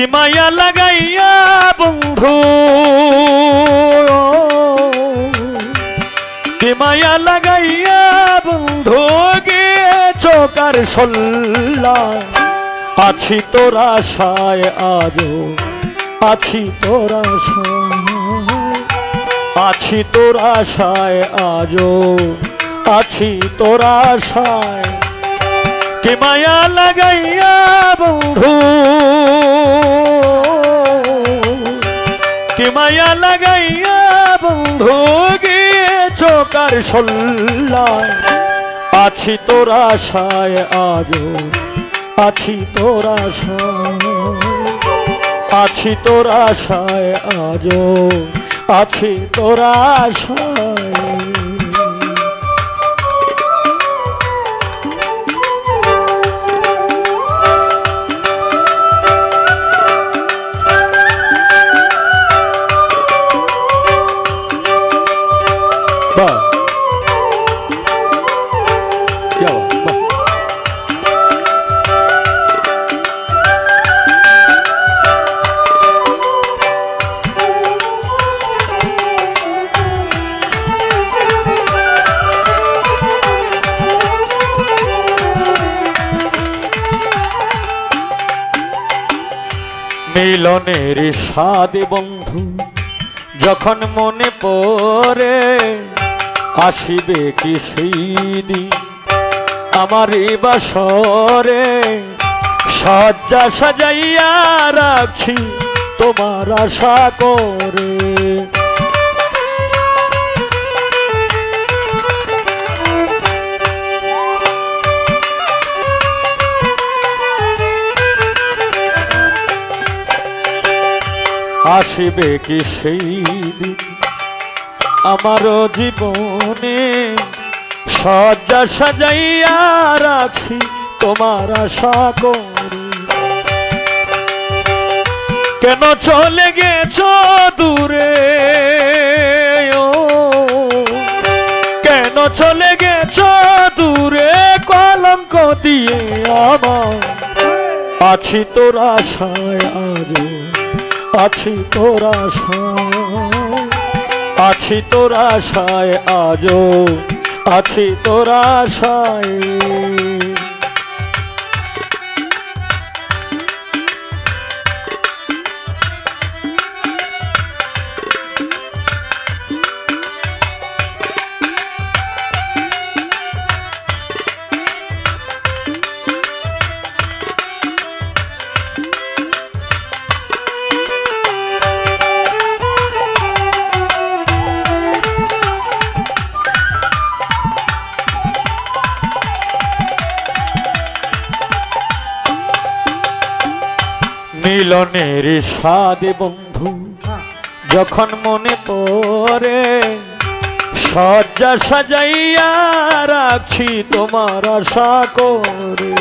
কি মায়া লাগাইয়া বন্ধু, কি মায়া লাগাইয়া বন্ধু গিয়েছো কার সল্লা। আছি তোর আশায় আজো, আছি তোর আশায়, আছি তোর আশায় আজো, আছি তোর আশায়। কি মায়া লাগাইয়া বন্ধু, কি মায়া লাগাইয়া বন্ধু গিয়েছো কার সল্লায়। আছি তোর আশায় আজো, আছি তোর আশায়, আছি তোর আশায় আজো, আছি তোর আশায়। মিলনের স্বাদ বন্ধু যখন মনে পড়ে, আসিবে কি সেই দিন আমার বাসরে। সজ্জা সাজাইয়া রাখছি তোমার আশা করে, আসিবে কি সেই দিন আমার জীবনে। সজ্জা সাজাইয়া রাখছি তোমার আশা করে। কেন চলে গেছো দূরে, ও কেন চলে গেছো দূরে কলঙ্ক দিয়ে আমার। আছি তোর আশায় আজো, আছি তোর আশায়, আছি তোর আশায় আজো, আছি তোর আশায়। মিলনের স্বাদ বন্ধু যখন মনে পড়ে, সজ্জা সাজাইয়া রাখছি তোমার আশা করে।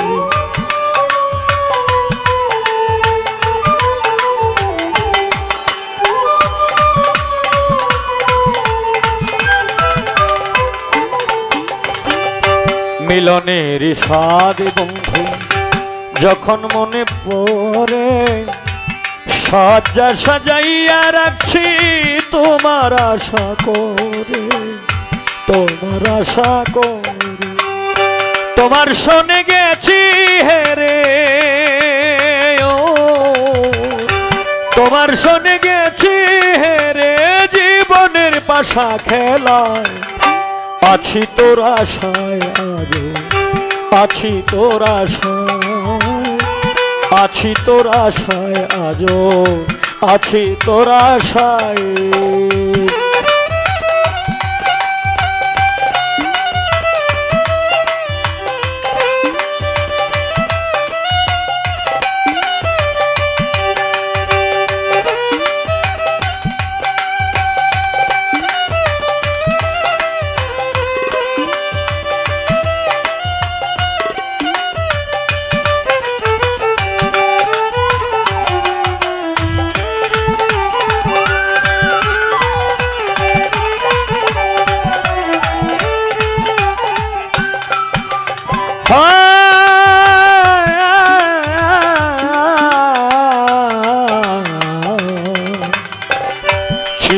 মিলনের স্বাদ বন্ধু যখন মনে পড়ে, সজ্জা সাজাইয়া রাখছি তোমার আশা করে, তোমার আশা করে। তোমার শোনে গেছি হেরে, ও তোমার শোনে গেছি হেরে জীবনের পাশা খেলায়। আছি তোর আশায় আজো, আছি তোর আশায়, আছি তোর আশায় আজো, আছি তোর আশায়।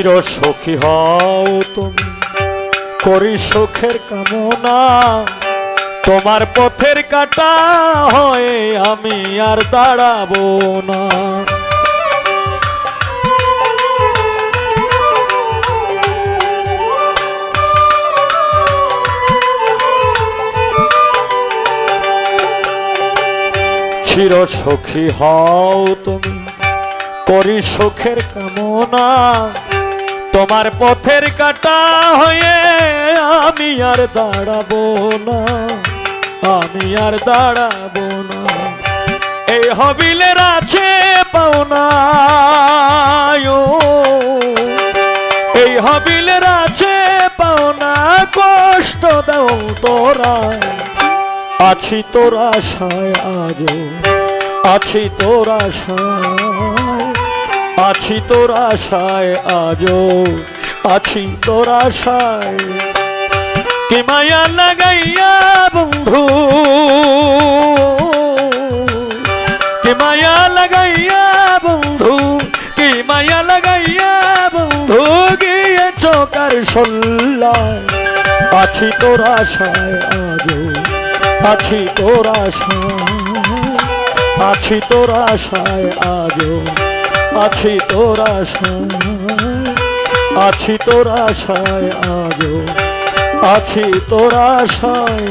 চির সুখী হও তুমি, করি সুখের কামনা, তোমার পথের কাটা হয়ে আমি আর দাঁড়াবো না। চির সুখী হও তুমি, করি সুখের কামনা, তোমার পথের কাটা হয়ে আমি আর দাঁড়াবো না, আমি আর দাঁড়াবো না। এই হবিলের আছে পাওনা, এই হবিলের আছে পাওনা, কষ্ট দাও তোরা, আছি তোর আশায় আজো, আছি তোর আশায়, আছি তোর আশায় আজো, আছি তোর আশায়। কি মায়া লাগাইয়া বন্ধু, কি মায়া লাগাইয়া বন্ধু, কি মায়া লাগাইয়া বন্ধু, গিয়েছ কার সল্লায়, আছি তোর আশায় আজো, আছি তোর আশায়, আছি তোর আশায় আজো, আছি তোর আশায়, আছি তোর আশায় আজো, আছি তোর আশায়।